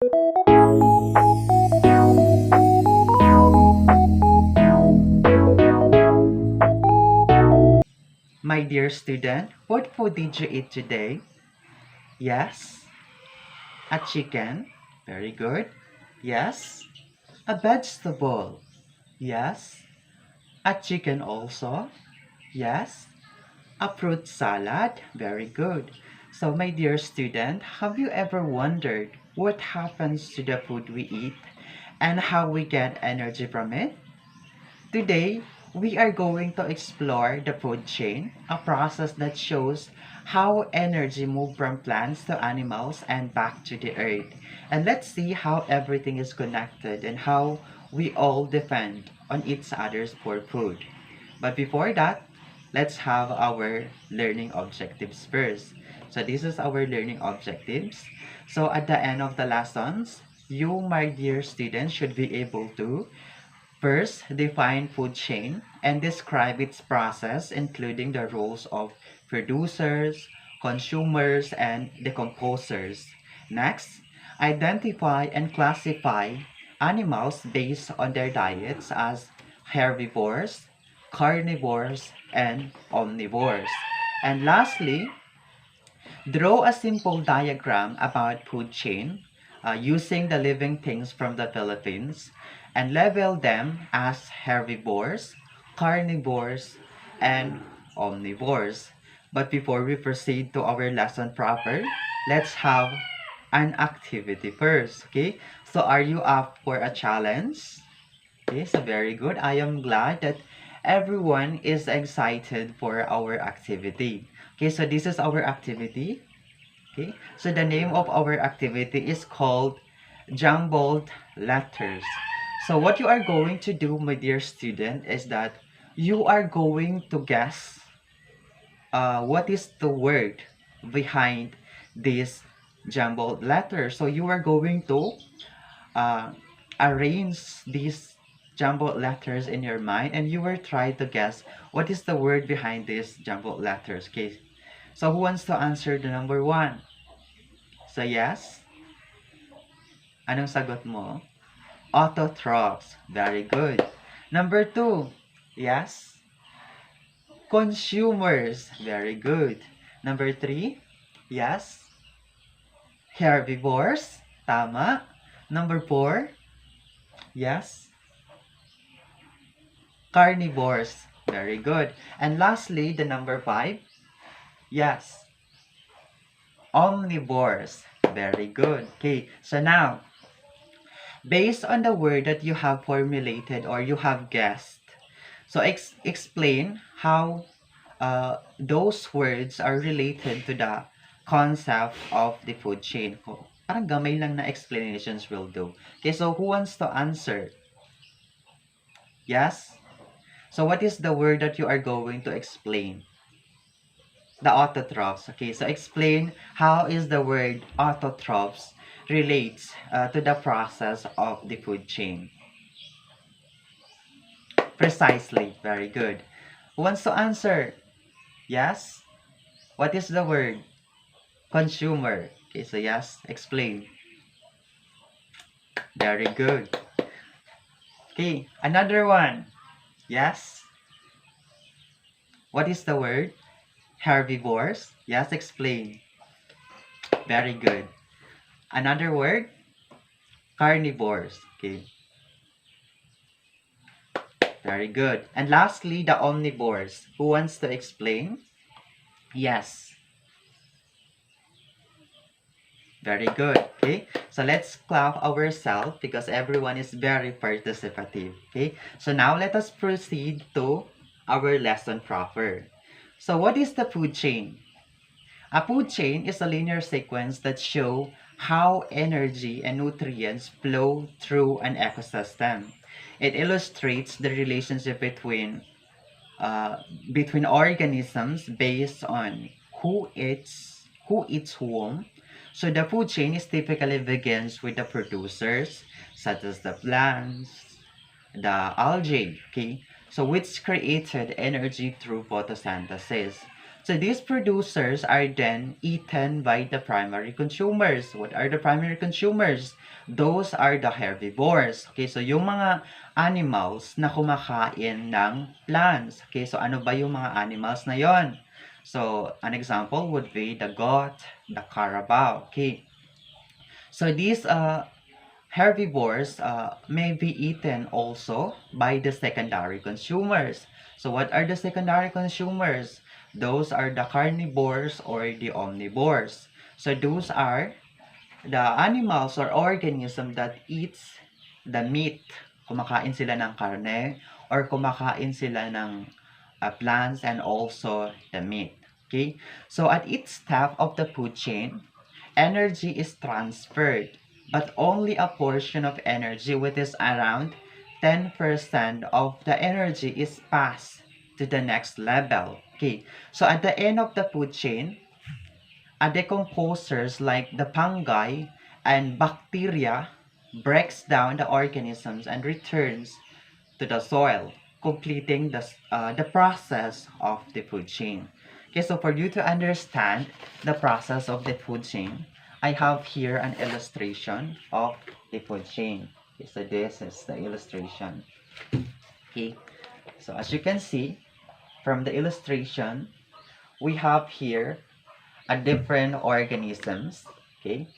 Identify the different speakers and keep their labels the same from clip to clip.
Speaker 1: My dear student, what food did you eat today? Yes, a chicken. Very good. Yes, a vegetable. Yes, a chicken also. Yes, a fruit salad. Very good. So, my dear student, have you ever wondered what happens to the food we eat and how we get energy from it? Today, we are going to explore the food chain, a process that shows how energy moves from plants to animals and back to the earth. And let's see how everything is connected and how we all depend on each other's for food. But before that, let's have our learning objectives first. So this is our learning objectives. So at the end of the lessons, you, my dear students, should be able to first, define food chain and describe its process, including the roles of producers, consumers, and decomposers. Next, identify and classify animals based on their diets as herbivores, carnivores, and omnivores. And lastly, draw a simple diagram about food chain using the living things from the Philippines and label them as herbivores, carnivores, and omnivores. But before we proceed to our lesson proper, let's have an activity first. Okay, so are you up for a challenge? Okay, so very good. I am glad that everyone is excited for our activity. Okay, so this is our activity. Okay, so the name of our activity is called Jumbled Letters. So what you are going to do, my dear student, is that you are going to guess what is the word behind this jumbled letter. So you are going to uh, arrange these jumbled letters in your mind and you will try to guess what is the word behind these jumbled letters. Okay, so who wants to answer the number one? So yes, anong sagot mo? Autotrophs. Very good. Number two, yes, consumers. Very good. Number three, yes, herbivores. Tama. Number four, yes, carnivores. Very good. And lastly, the number five, yes, omnivores. Very good. Okay, so now, based on the word that you have formulated or you have guessed, so explain how those words are related to the concept of the food chain. Parang gamay lang na explanations will do. Okay, so who wants to answer? Yes? So what is the word that you are going to explain? The autotrophs. Okay, so explain how is the word autotrophs relates to the process of the food chain. Precisely. Very good. Who wants to answer? Yes? What is the word? Consumer. Okay, so yes, explain. Very good. Okay, another one. Yes? What is the word? Herbivores. Yes, explain. Very good. Another word? Carnivores. Okay, very good. And lastly, the omnivores. Who wants to explain? Yes. Very good. Okay, so let's clap ourselves because everyone is very participative. Okay, so now let us proceed to our lesson proper. So what is the food chain? A food chain is a linear sequence that show how energy and nutrients flow through an ecosystem. It illustrates the relationship uh, between organisms based on who eats whom. So the food chain is typically begins with the producers, such as the plants, the algae, okay? So which created energy through photosynthesis. So these producers are then eaten by the primary consumers. What are the primary consumers? Those are the herbivores. Okay, so yung mga animals na kumakain ng plants. Okay, so ano ba yung mga animals na yon? So an example would be the goat, the carabao. Okay, so these herbivores may be eaten also by the secondary consumers. So what are the secondary consumers? Those are the carnivores or the omnivores. So those are the animals or organism that eats the meat. Kumakain sila ng karne or kumakain sila ng plants and also the meat. Okay? So at each step of the food chain, energy is transferred, but only a portion of energy, which is around 10% of the energy, is passed to the next level. Okay, so at the end of the food chain, a decomposers like the fungi and bacteria breaks down the organisms and returns to the soil, completing the process of the food chain. Okay, so for you to understand the process of the food chain, I have here an illustration of the food chain. Okay, so this is the illustration. Okay, so as you can see from the illustration, we have here a different organisms. Okay,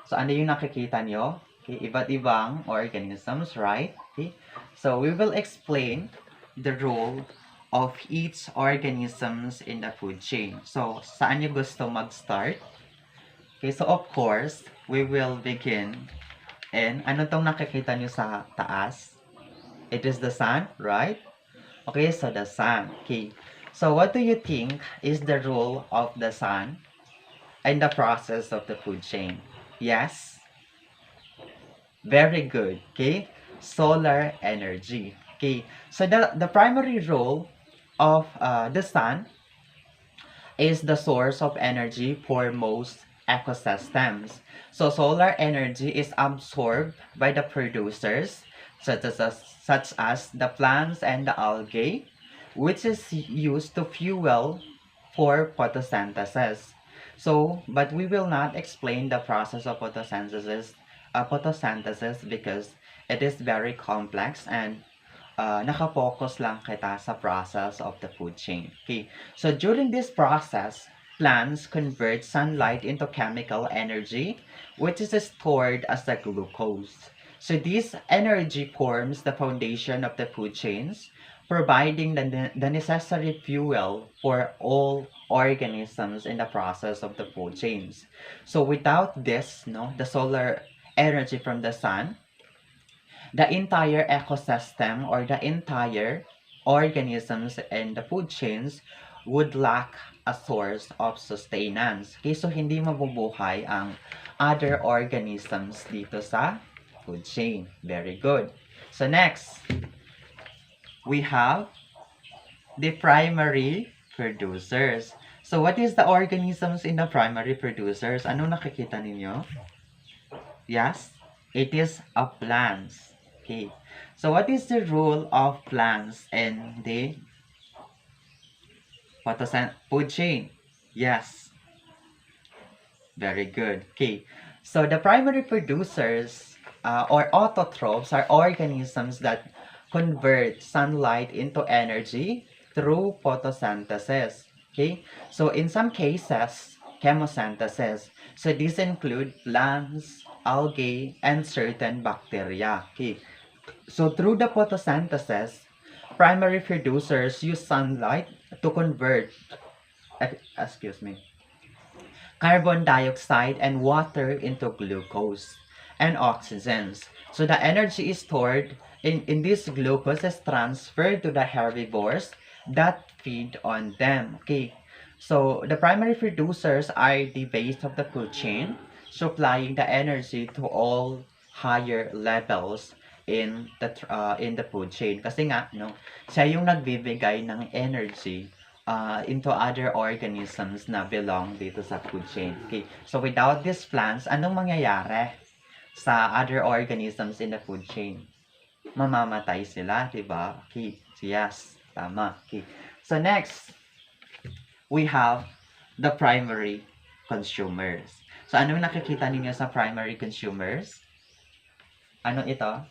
Speaker 1: so ano yung nakikita nyo? Okay, iba't ibang organisms, right? Okay, so we will explain the role of each organisms in the food chain. So, saan nyo gusto mag-start? Okay, so of course, we will begin. And ano tong nakikita nyo sa taas? It is the sun, right? Okay, so the sun. Okay, so what do you think is the role of the sun in the process of the food chain? Yes? Very good. Okay, solar energy. Okay, so the primary role of the sun is the source of energy for most ecosystems. So solar energy is absorbed by the producers such as the plants and the algae, which is used to fuel for photosynthesis. So, but we will not explain the process of photosynthesis because it is very complex and nakafocus lang kita sa process of the food chain. Okay, so during this process, plants convert sunlight into chemical energy, which is stored as the glucose. So this energy forms the foundation of the food chains, providing the necessary fuel for all organisms in the process of the food chains. So without this, no, the solar energy from the sun, the entire ecosystem or the entire organisms in the food chains would lack a source of sustenance. Okay, so hindi mabubuhay ang other organisms dito sa food chain. Very good. So next, we have the primary producers. So what is the organisms in the primary producers? Ano nakikita ninyo? Yes, it is a plants. Okay, so what is the role of plants in the food chain? Yes, very good. Okay, so the primary producers or autotrophs are organisms that convert sunlight into energy through photosynthesis. Okay, so in some cases, chemosynthesis. So these include plants, algae, and certain bacteria. Okay, so through the photosynthesis, primary producers use sunlight to convert, carbon dioxide and water into glucose and oxygens. So the energy is stored in this glucose is transferred to the herbivores that feed on them. Okay, so the primary producers are the base of the food chain, supplying the energy to all higher levels in the food chain. Kasi nga, no, siya yung nagbibigay ng energy into other organisms na belong dito sa food chain. Okay, so without these plants, anong mangyayari sa other organisms in the food chain? Mamamatay sila, diba? Okay, so yes, tama. Okay, so next, we have the primary consumers. So, ano nakikita ninyo sa primary consumers? Ano ito?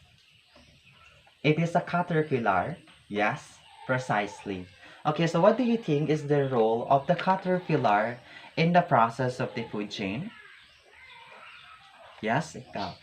Speaker 1: It is a caterpillar. Yes, precisely. Okay, so what do you think is the role of the caterpillar in the process of the food chain? Yes, ikaw.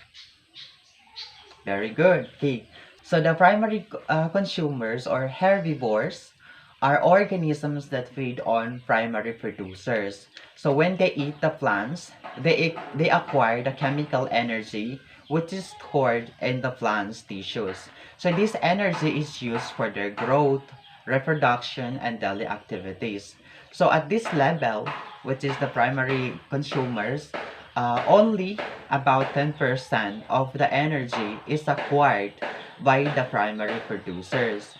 Speaker 1: Very good. Okay. So the primary consumers or herbivores are organisms that feed on primary producers. So when they eat the plants, they acquire the chemical energy which is stored in the plant's tissues. So this energy is used for their growth, reproduction, and daily activities. So at this level, which is the primary consumers, only about 10% of the energy is acquired by the primary producers,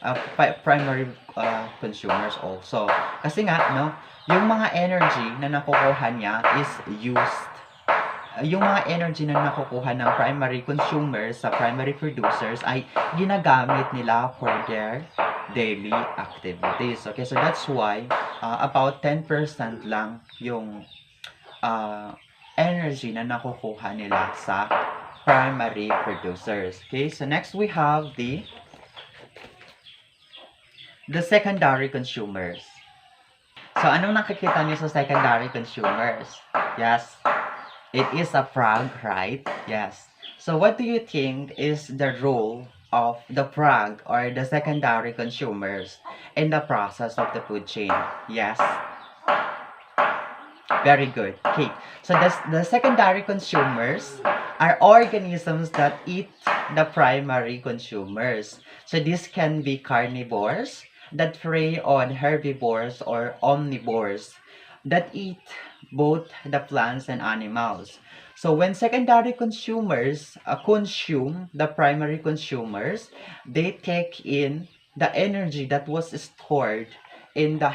Speaker 1: primary consumers also. Kasi nga, no, yung mga energy na nakukuha niya is used. Yung mga energy na nakukuha ng primary consumers sa primary producers ay ginagamit nila for their daily activities. Okay, so that's why about 10% lang yung energy na nakukuha nila sa primary producers. Okay, so next we have the secondary consumers. So, anong nakikita niyo sa secondary consumers? Yes, it is a frog, right? Yes. So, what do you think is the role of the frog or the secondary consumers in the process of the food chain? Yes. Very good. Okay. So the secondary consumers are organisms that eat the primary consumers. So this can be carnivores that prey on herbivores or omnivores that eat both the plants and animals. So when secondary consumers consume the primary consumers, they take in the energy that was stored in the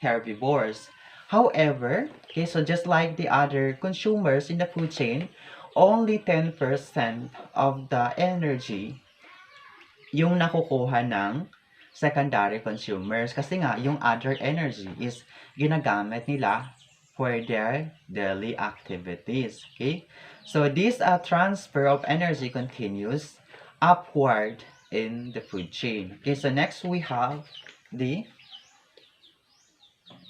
Speaker 1: herbivores. However, okay, so just like the other consumers in the food chain, only 10% of the energy yung nakukuha ng secondary consumers. Kasi nga, yung other energy is ginagamit nila for their daily activities. Okay? So, this transfer of energy continues upward in the food chain. Okay, so next we have the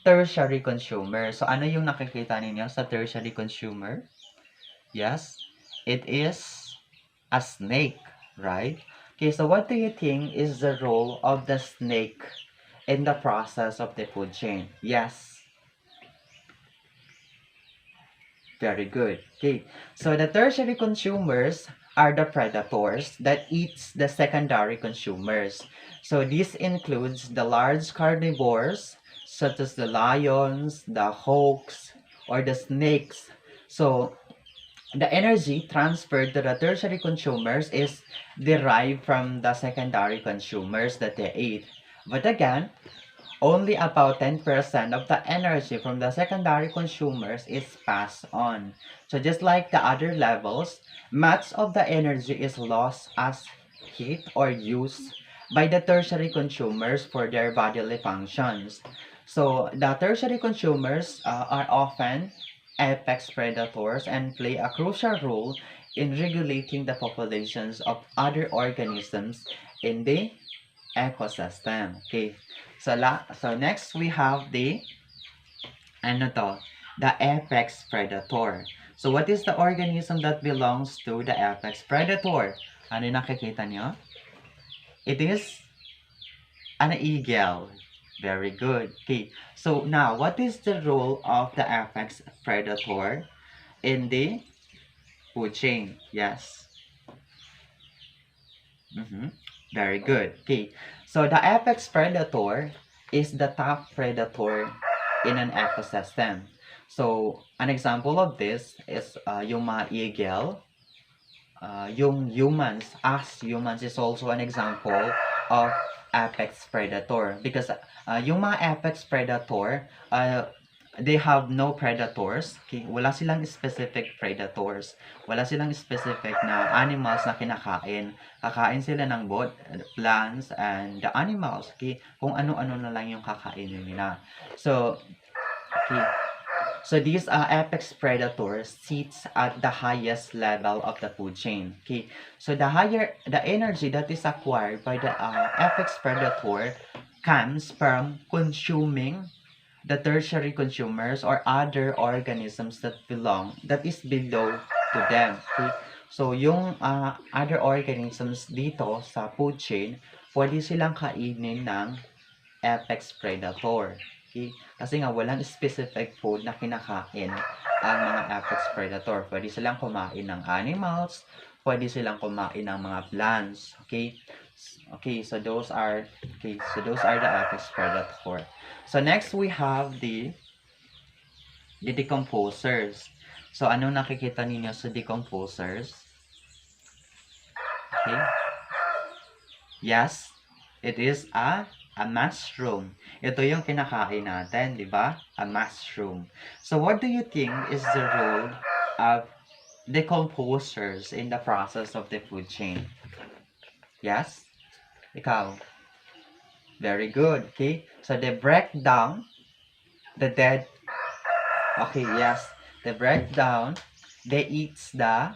Speaker 1: tertiary consumer. So, ano yung nakikita ninyo sa tertiary consumer? Yes, it is a snake, right? Okay, so what do you think is the role of the snake in the process of the food chain? Yes. Very good. Okay, so the tertiary consumers are the predators that eats the secondary consumers. So this includes the large carnivores such as the lions, the hawks, or the snakes. So the energy transferred to the tertiary consumers is derived from the secondary consumers that they eat. But again, only about 10% of the energy from the secondary consumers is passed on. So just like the other levels, much of the energy is lost as heat or use by the tertiary consumers for their bodily functions. So the tertiary consumers are often apex predators and play a crucial role in regulating the populations of other organisms in the ecosystem. Okay. So next we have the the apex predator. So what is the organism that belongs to the apex predator? Ano yung nakikita nyo? It is an eagle. Very good. Okay. So now, what is the role of the apex predator in the food chain? Yes. Very good. Okay. So the apex predator is the top predator in an ecosystem. So an example of this is yung mga eagle, yung humans, as humans is also an example of apex predator because yung mga apex predator they have no predators. Okay? Wala silang specific predators. Wala silang specific na animals na kinakain. Kakain sila ng both plants and the animals. Okay? Kung ano-ano na lang yung kakainin nila. So, okay. So these apex predators sits at the highest level of the food chain. Okay. So the energy that is acquired by the apex predator comes from consuming the tertiary consumers or other organisms that is below to them. Okay? So, yung other organisms dito sa food chain, pwede silang kainin ng apex predator. Okay? Kasi nga, walang specific food na kinakain ang mga apex predator. Pwede silang kumain ng animals, pwede silang kumain ng mga plants. Okay? Okay, so those are the apex predator. So next we have the decomposers. So ano nakikita ninyo sa decomposers? Okay. Yes, it is a mushroom. Ito yung kinakain natin, di ba? A mushroom. So what do you think is the role of decomposers in the process of the food chain? Yes? Ikaw? Very good. Okay. So they break down the dead. Okay, yes. They break down. They eat the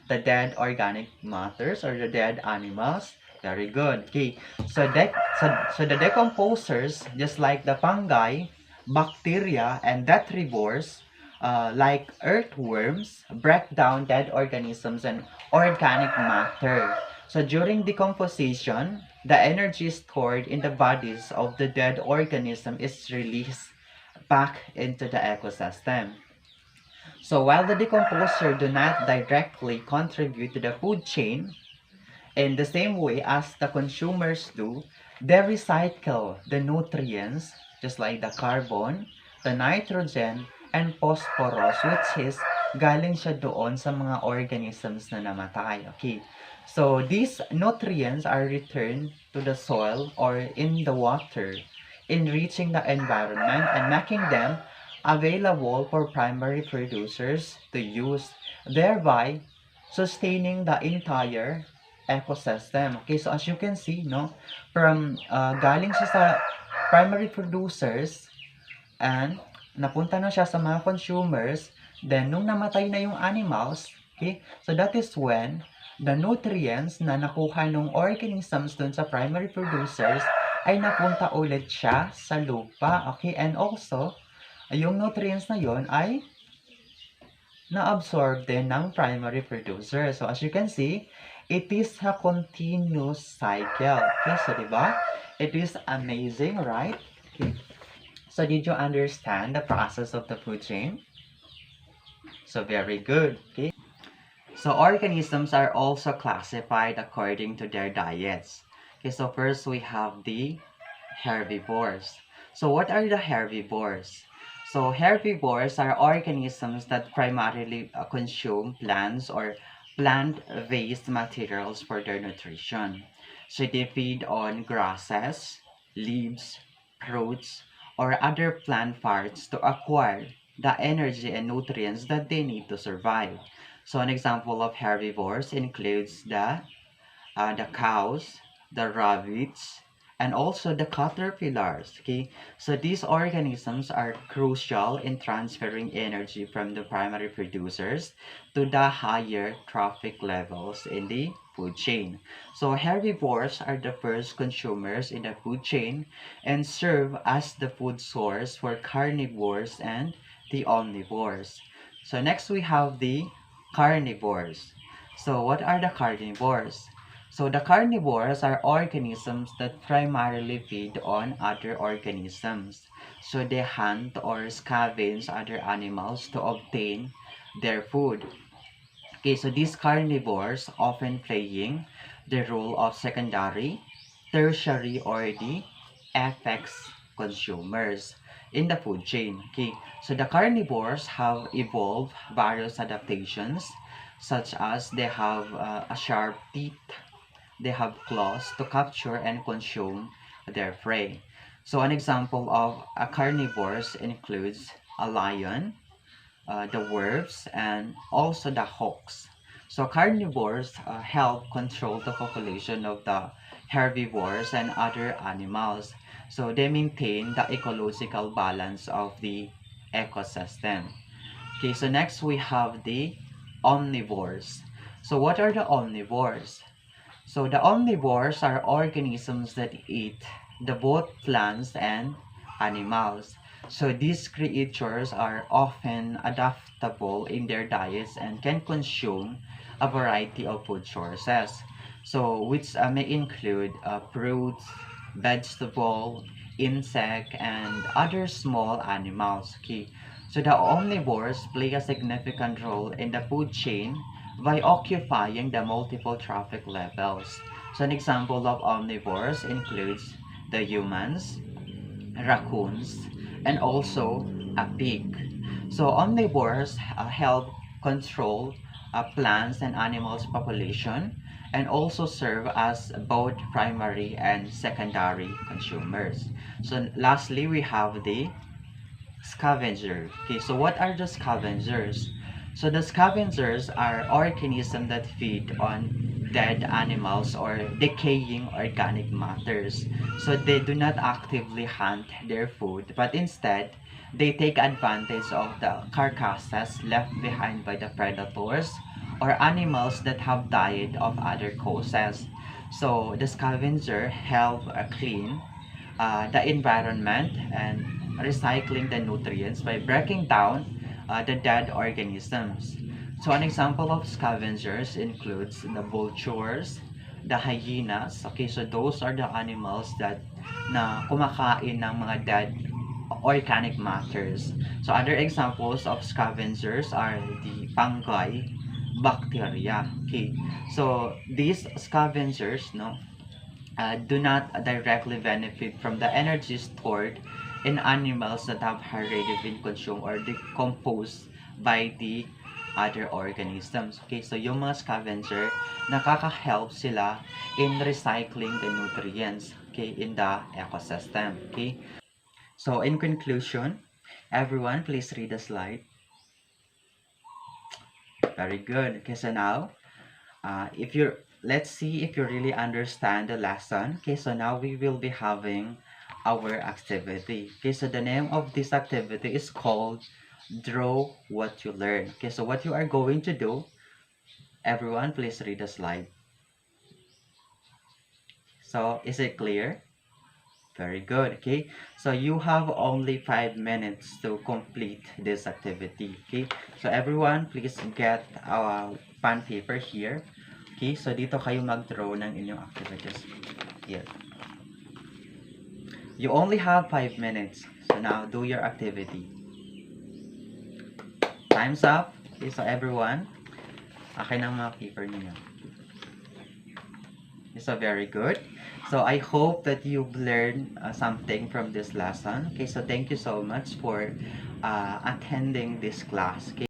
Speaker 1: dead organic matters or the dead animals. Very good. Okay. So the decomposers, just like the fungi, bacteria, and detrivores, like earthworms, break down dead organisms and organic matter. So during decomposition, the energy stored in the bodies of the dead organism is released back into the ecosystem. So while the decomposer do not directly contribute to the food chain in the same way as the consumers do, they recycle the nutrients just like the carbon, the nitrogen, and phosphorus, which is galing siya doon sa mga organisms na namatay. Okay. So these nutrients are returned to the soil or in the water, enriching the environment and making them available for primary producers to use, thereby sustaining the entire ecosystem. Okay, so as you can see, no, from galing siya sa primary producers and napunta na siya sa mga consumers, then nung namatay na yung animals, okay, so that is when the nutrients na nakuha ng organisms dun sa primary producers ay napunta ulit siya sa lupa, okay, and also yung nutrients na yon ay na-absorb din ng primary producer. So as you can see, it is a continuous cycle. Okay, so diba? It is amazing, right? Okay. So did you understand the process of the food chain? So very good. Okay. So organisms are also classified according to their diets. Okay, so first we have the herbivores. So what are the herbivores? So herbivores are organisms that primarily consume plants or plant-based materials for their nutrition. So they feed on grasses, leaves, fruits, or other plant parts to acquire the energy and nutrients that they need to survive. So an example of herbivores includes the cows, the rabbits, and also the caterpillars. Okay, so these organisms are crucial in transferring energy from the primary producers to the higher trophic levels in the food chain. So herbivores are the first consumers in the food chain and serve as the food source for carnivores and the omnivores. So next we have the carnivores. So what are the carnivores? So the carnivores are organisms that primarily feed on other organisms. So they hunt or scavenge other animals to obtain their food. Okay, so these carnivores often playing the role of secondary, tertiary, or the FX consumers in the food chain. Okay, so the carnivores have evolved various adaptations, such as they have a sharp teeth, they have claws to capture and consume their prey. So an example of a carnivores includes a lion, the wolves, and also the hawks. So carnivores help control the population of the herbivores and other animals. So they maintain the ecological balance of the ecosystem. Okay, so next we have the omnivores. So what are the omnivores? So the omnivores are organisms that eat the both plants and animals. So these creatures are often adaptable in their diets and can consume a variety of food sources. So which may include fruits, vegetable, insect, and other small animals. Okay. So the omnivores play a significant role in the food chain by occupying the multiple trophic levels. So an example of omnivores includes the humans, raccoons, and also a pig. So omnivores help control plants and animals population and also serve as both primary and secondary consumers. So lastly, we have the scavenger. Okay, so what are the scavengers? So the scavengers are organisms that feed on dead animals or decaying organic matters. So they do not actively hunt their food, but instead they take advantage of the carcasses left behind by the predators or animals that have died of other causes. So the scavenger help clean the environment and recycling the nutrients by breaking down the dead organisms. So an example of scavengers includes the vultures, the hyenas. Okay, so those are the animals that na kumakain ng mga dead organic matters. So other examples of scavengers are the fungi, bacteria. Okay, so these scavengers, no, do not directly benefit from the energy stored in animals that have already been consumed or decomposed by the other organisms. Okay, so yung mga scavenger, nakaka-help sila in recycling the nutrients, okay, in the ecosystem. Okay, so in conclusion, everyone, please read the slide. Very good. Okay, so now, if you're let's see if you really understand the lesson. Okay, so now we will be having our activity. Okay, so the name of this activity is called draw what you learn. Okay, so what you are going to do, everyone, please read the slide. So is it clear? Very good. Okay, so you have only 5 minutes to complete this activity. Okay, so everyone, please get a pen paper here. Okay, so dito kayo mag-draw ng inyong activities. Here. You only have 5 minutes. So now, do your activity. Time's up. Okay, so everyone, akin ang mga paper niyo. So very good. So I hope that you've learned something from this lesson. Okay, so thank you so much for attending this class. Okay.